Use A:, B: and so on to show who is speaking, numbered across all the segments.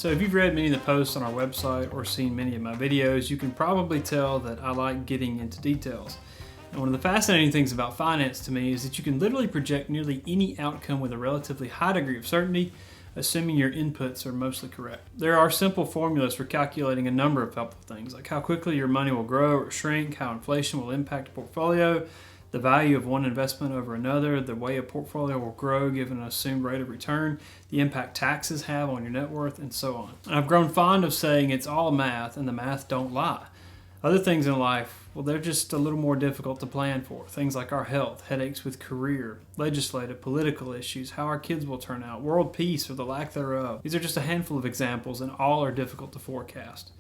A: So if you've read many of the posts on our website or seen many of my videos, you can probably tell that I like getting into details. And one of the fascinating things about finance to me is that you can literally project nearly any outcome with a relatively high degree of certainty, assuming your inputs are mostly correct. There are simple formulas for calculating a number of helpful things, like how quickly your money will grow or shrink, how inflation will impact a portfolio, the value of one investment over another, the way a portfolio will grow given an assumed rate of return, the impact taxes have on your net worth, and so on. And I've grown fond of saying it's all math and the math don't lie. Other things in life, well, they're just a little more difficult to plan for. Things like our health, headaches with career, legislative, political issues, how our kids will turn out, world peace or the lack thereof. These are just a handful of examples, and all are difficult to forecast.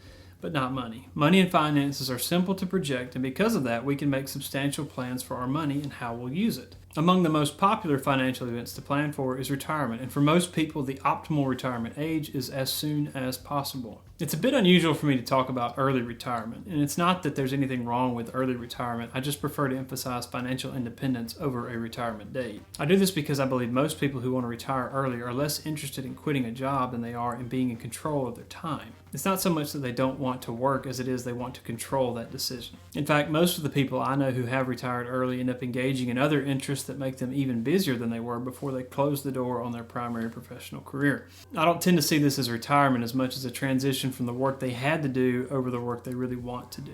A: But not money. Money and finances are simple to project, and because of that, we can make substantial plans for our money and how we'll use it. Among the most popular financial events to plan for is retirement, and for most people, the optimal retirement age is as soon as possible. It's a bit unusual for me to talk about early retirement, and it's not that there's anything wrong with early retirement. I just prefer to emphasize financial independence over a retirement date. I do this because I believe most people who want to retire early are less interested in quitting a job than they are in being in control of their time. It's not so much that they don't want to work as it is they want to control that decision. In fact, most of the people I know who have retired early end up engaging in other interests that make them even busier than they were before they closed the door on their primary professional career. I don't tend to see this as retirement as much as a transition from the work they had to do over the work they really want to do.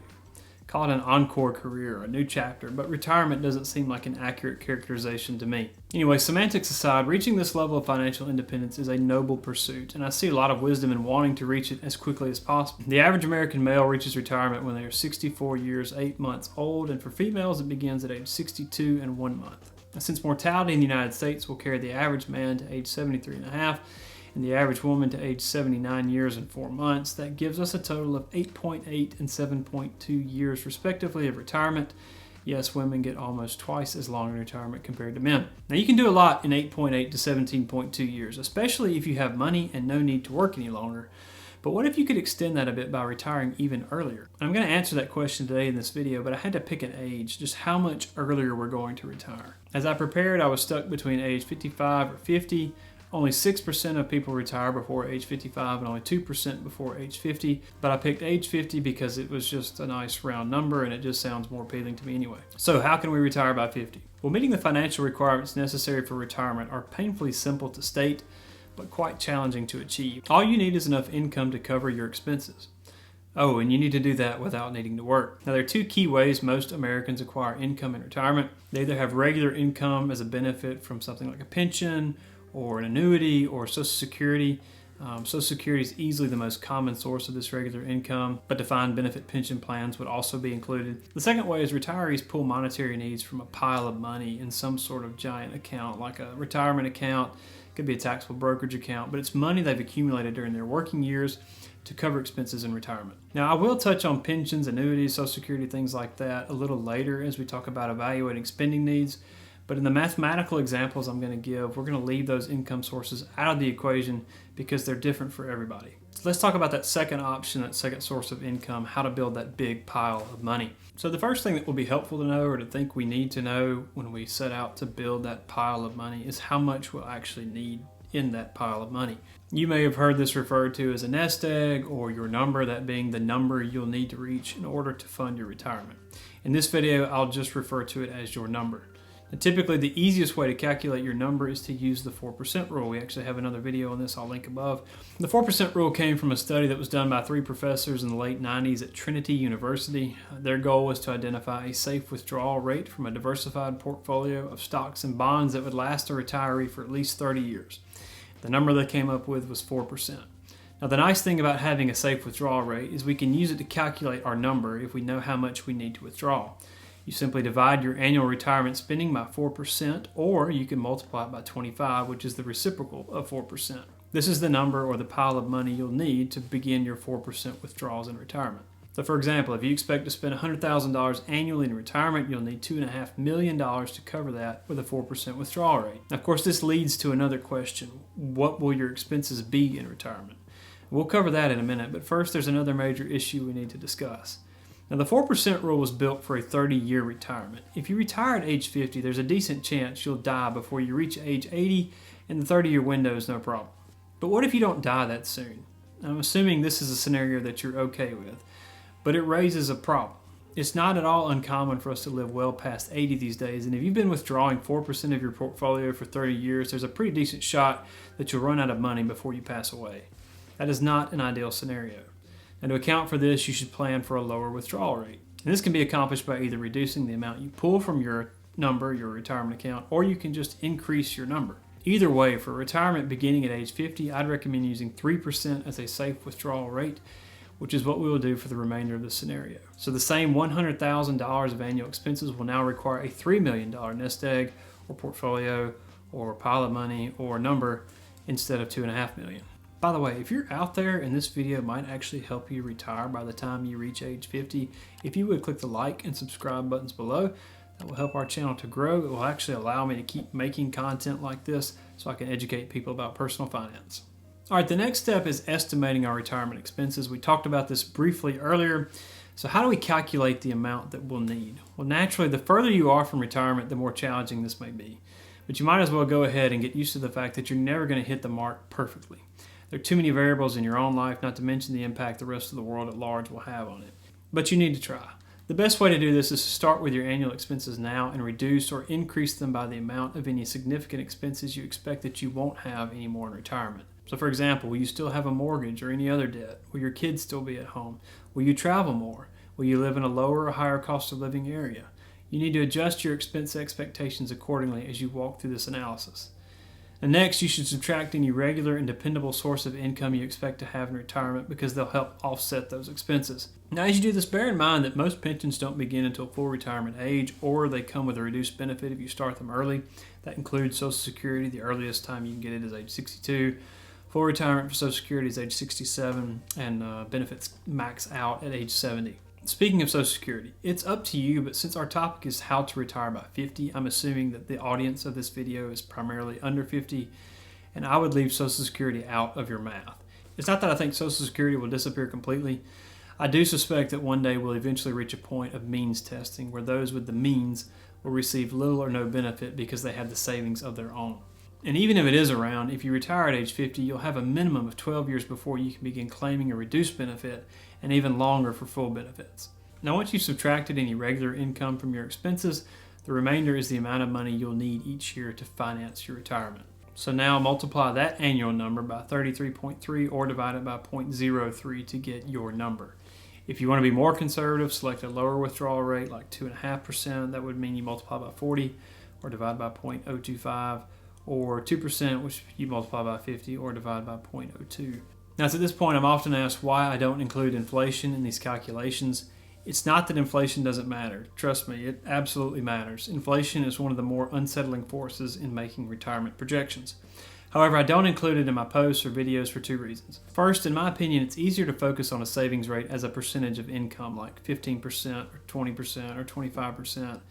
A: Call it an encore career or a new chapter, but retirement doesn't seem like an accurate characterization to me. Anyway, semantics aside, reaching this level of financial independence is a noble pursuit, and I see a lot of wisdom in wanting to reach it as quickly as possible. The average American male reaches retirement when they are 64 years, 8 months old, and for females it begins at age 62 and 1 month. Now, since mortality in the United States will carry the average man to age 73 and a half, and the average woman to age 79 years and 4 months, that gives us a total of 8.8 and 7.2 years respectively of retirement. Yes, women get almost twice as long in retirement compared to men. Now you can do a lot in 8.8 to 17.2 years, especially if you have money and no need to work any longer. But what if you could extend that a bit by retiring even earlier? I'm going to answer that question today in this video, but I had to pick an age, just how much earlier we're going to retire. As I prepared, I was stuck between age 55 or 50. Only 6% of people retire before age 55 and only 2% before age 50, but I picked age 50 because it was just a nice round number and it just sounds more appealing to me anyway. So how can we retire by 50? Well, meeting the financial requirements necessary for retirement are painfully simple to state, but quite challenging to achieve. All you need is enough income to cover your expenses. Oh, and you need to do that without needing to work. Now, there are two key ways most Americans acquire income in retirement. They either have regular income as a benefit from something like a pension, or an annuity, or Social Security. Social Security is easily the most common source of this regular income, but defined benefit pension plans would also be included. The second way is retirees pull monetary needs from a pile of money in some sort of giant account, like a retirement account. It could be a taxable brokerage account, but it's money they've accumulated during their working years to cover expenses in retirement. Now, I will touch on pensions, annuities, Social Security, things like that a little later as we talk about evaluating spending needs. But in the mathematical examples I'm going to give, we're going to leave those income sources out of the equation because they're different for everybody. So let's talk about that second option, that second source of income, how to build that big pile of money. So the first thing that will be helpful to know or to think we need to know when we set out to build that pile of money is how much we'll actually need in that pile of money. You may have heard this referred to as a nest egg or your number, that being the number you'll need to reach in order to fund your retirement. In this video, I'll just refer to it as your number. And typically, the easiest way to calculate your number is to use the 4% rule. We actually have another video on this I'll link above. The 4% rule came from a study that was done by 3 professors in the late 90s at Trinity University. Their goal was to identify a safe withdrawal rate from a diversified portfolio of stocks and bonds that would last a retiree for at least 30 years. The number they came up with was 4%. Now, the nice thing about having a safe withdrawal rate is we can use it to calculate our number if we know how much we need to withdraw. You simply divide your annual retirement spending by 4%, or you can multiply it by 25, which is the reciprocal of 4%. This is the number or the pile of money you'll need to begin your 4% withdrawals in retirement. So for example, if you expect to spend $100,000 annually in retirement, you'll need $2.5 million to cover that with a 4% withdrawal rate. Now, of course, this leads to another question. What will your expenses be in retirement? We'll cover that in a minute, but first there's another major issue we need to discuss. Now, the 4% rule was built for a 30-year retirement. If you retire at age 50, there's a decent chance you'll die before you reach age 80, and the 30-year window is no problem. But what if you don't die that soon? I'm assuming this is a scenario that you're okay with, but it raises a problem. It's not at all uncommon for us to live well past 80 these days, and if you've been withdrawing 4% of your portfolio for 30 years, there's a pretty decent shot that you'll run out of money before you pass away. That is not an ideal scenario. And to account for this, you should plan for a lower withdrawal rate. And this can be accomplished by either reducing the amount you pull from your number, your retirement account, or you can just increase your number. Either way, for retirement beginning at age 50, I'd recommend using 3% as a safe withdrawal rate, which is what we will do for the remainder of the scenario. So the same $100,000 of annual expenses will now require a $3 million nest egg or portfolio or pile of money or number instead of $2.5 million. By the way, if you're out there and this video might actually help you retire by the time you reach age 50, if you would click the like and subscribe buttons below, that will help our channel to grow. It will actually allow me to keep making content like this so I can educate people about personal finance. All right, the next step is estimating our retirement expenses. We talked about this briefly earlier. So how do we calculate the amount that we'll need? Well, naturally, the further you are from retirement, the more challenging this may be. But you might as well go ahead and get used to the fact that you're never going to hit the mark perfectly. There are too many variables in your own life, not to mention the impact the rest of the world at large will have on it. But you need to try. The best way to do this is to start with your annual expenses now and reduce or increase them by the amount of any significant expenses you expect that you won't have anymore in retirement. So for example, will you still have a mortgage or any other debt? Will your kids still be at home? Will you travel more? Will you live in a lower or higher cost of living area? You need to adjust your expense expectations accordingly as you walk through this analysis. And next, you should subtract any regular and dependable source of income you expect to have in retirement because they'll help offset those expenses. Now, as you do this, bear in mind that most pensions don't begin until full retirement age, or they come with a reduced benefit if you start them early. That includes Social Security. The earliest time you can get it is age 62. Full retirement for Social Security is age 67, and benefits max out at age 70. Speaking of Social Security, it's up to you, but since our topic is how to retire by 50, I'm assuming that the audience of this video is primarily under 50, and I would leave Social Security out of your math. It's not that I think Social Security will disappear completely. I do suspect that one day we'll eventually reach a point of means testing where those with the means will receive little or no benefit because they have the savings of their own. And even if it is around, if you retire at age 50, you'll have a minimum of 12 years before you can begin claiming a reduced benefit, and even longer for full benefits. Now, once you've subtracted any regular income from your expenses, the remainder is the amount of money you'll need each year to finance your retirement. So now multiply that annual number by 33.3 or divide it by 0.03 to get your number. If you want to be more conservative, select a lower withdrawal rate like 2.5%. That would mean you multiply by 40 or divide by 0.025. Or 2%, which you multiply by 50 or divide by 0.02. Now, at this point, I'm often asked why I don't include inflation in these calculations. It's not that inflation doesn't matter. Trust me, it absolutely matters. Inflation is one of the more unsettling forces in making retirement projections. However, I don't include it in my posts or videos for two reasons. First, in my opinion, it's easier to focus on a savings rate as a percentage of income, like 15% or 20% or 25%,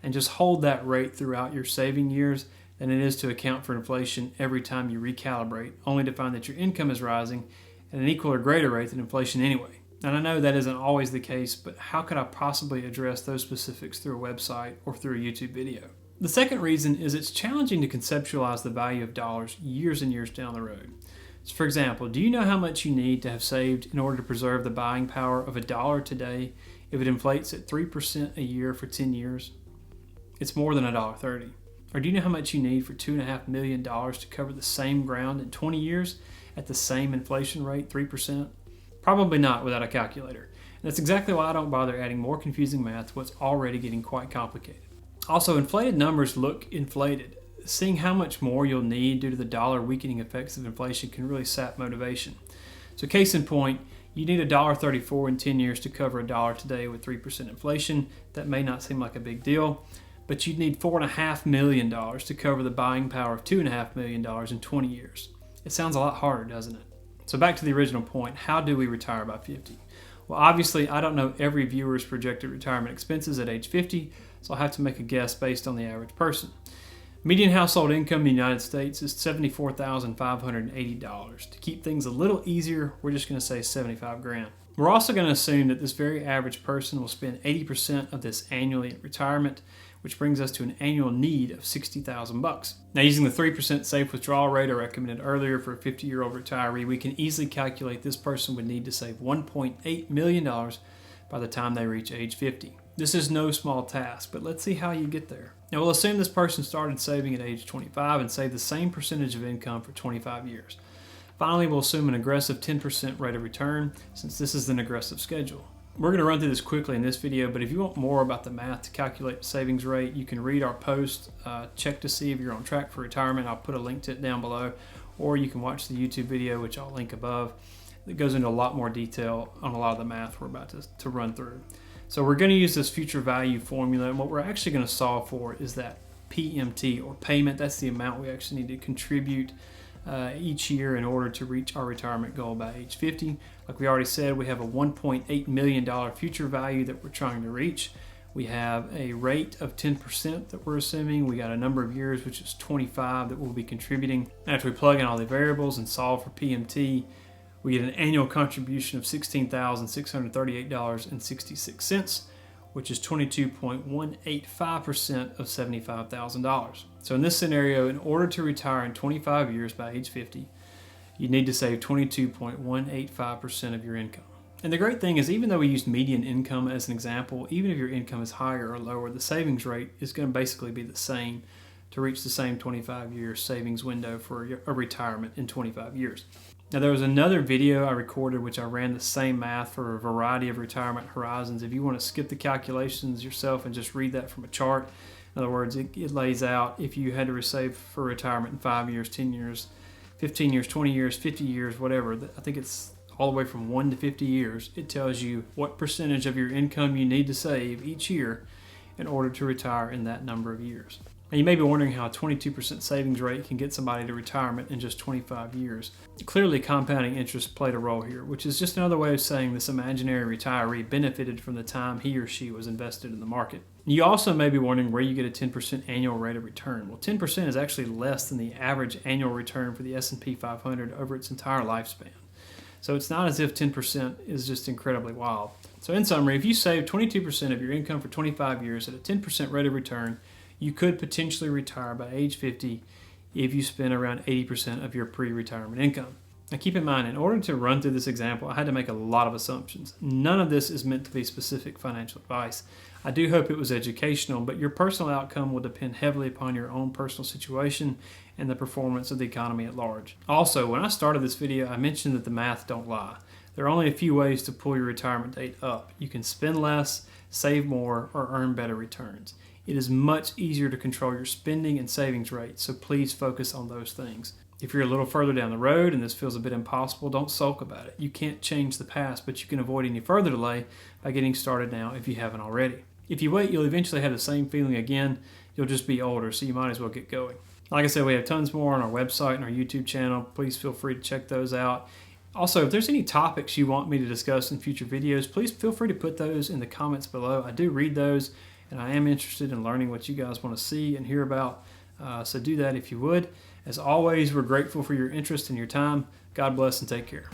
A: and just hold that rate throughout your saving years than it is to account for inflation every time you recalibrate, only to find that your income is rising at an equal or greater rate than inflation anyway. And I know that isn't always the case, but how could I possibly address those specifics through a website or through a YouTube video? The second reason is it's challenging to conceptualize the value of dollars years and years down the road. So for example, do you know how much you need to have saved in order to preserve the buying power of $1 today if it inflates at 3% a year for 10 years? It's more than $1.30. Or do you know how much you need for $2.5 million to cover the same ground in 20 years at the same inflation rate, 3%? Probably not without a calculator. And that's exactly why I don't bother adding more confusing math to what's already getting quite complicated. Also, inflated numbers look inflated. Seeing how much more you'll need due to the dollar weakening effects of inflation can really sap motivation. So case in point, you need $1.34 in 10 years to cover $1 today with 3% inflation. That may not seem like a big deal, but you'd need $4.5 million to cover the buying power of $2.5 million in 20 years. It sounds a lot harder, doesn't it? So back to the original point, how do we retire by 50? Well, obviously, I don't know every viewer's projected retirement expenses at age 50, so I'll have to make a guess based on the average person. Median household income in the United States is $74,580. To keep things a little easier, we're just going to say $75,000. We're also going to assume that this very average person will spend 80% of this annually in retirement, which brings us to an annual need of $60,000. Now, using the 3% safe withdrawal rate I recommended earlier for a 50-year-old retiree, we can easily calculate this person would need to save $1.8 million by the time they reach age 50. This is no small task, but let's see how you get there. Now, we'll assume this person started saving at age 25 and saved the same percentage of income for 25 years. Finally, we'll assume an aggressive 10% rate of return, since this is an aggressive schedule. We're going to run through this quickly in this video, but if you want more about the math to calculate the savings rate, you can read our post, check to see if you're on track for retirement. I'll put a link to it down below, or you can watch the YouTube video, which I'll link above. It goes into a lot more detail on a lot of the math we're about to run through. So we're going to use this future value formula, and what we're actually going to solve for is that PMT, or payment. That's the amount we actually need to contribute each year in order to reach our retirement goal by age 50. Like we already said, we have a $1.8 million future value that we're trying to reach. We have a rate of 10% that we're assuming. We got a number of years, which is 25, that we'll be contributing. After we plug in all the variables and solve for PMT, we get an annual contribution of $16,638.66, which is 22.185% of $75,000. So in this scenario, in order to retire in 25 years by age 50, you need to save 22.185% of your income. And the great thing is, even though we used median income as an example, even if your income is higher or lower, the savings rate is going to basically be the same to reach the same 25-year savings window for a retirement in 25 years. Now, there was another video I recorded which I ran the same math for a variety of retirement horizons. If you want to skip the calculations yourself and just read that from a chart, in other words, it lays out if you had to save for retirement in 5 years, 10 years, 15 years, 20 years, 50 years, whatever. I think it's all the way from 1 to 50 years. It tells you what percentage of your income you need to save each year in order to retire in that number of years. Now, you may be wondering how a 22% savings rate can get somebody to retirement in just 25 years. Clearly, compounding interest played a role here, which is just another way of saying this imaginary retiree benefited from the time he or she was invested in the market. You also may be wondering where you get a 10% annual rate of return. Well, 10% is actually less than the average annual return for the S&P 500 over its entire lifespan. So it's not as if 10% is just incredibly wild. So in summary, if you save 22% of your income for 25 years at a 10% rate of return, you could potentially retire by age 50 if you spend around 80% of your pre-retirement income. Now keep in mind, in order to run through this example, I had to make a lot of assumptions. None of this is meant to be specific financial advice. I do hope it was educational, but your personal outcome will depend heavily upon your own personal situation and the performance of the economy at large. Also, when I started this video, I mentioned that the math don't lie. There are only a few ways to pull your retirement date up. You can spend less, save more, or earn better returns. It is much easier to control your spending and savings rates, so please focus on those things. If you're a little further down the road and this feels a bit impossible, don't sulk about it. You can't change the past, but you can avoid any further delay by getting started now if you haven't already. If you wait, you'll eventually have the same feeling again. You'll just be older, so you might as well get going. Like I said, we have tons more on our website and our YouTube channel. Please feel free to check those out. Also, if there's any topics you want me to discuss in future videos, please feel free to put those in the comments below. I do read those, and I am interested in learning what you guys want to see and hear about. So do that if you would. As always, we're grateful for your interest and your time. God bless and take care.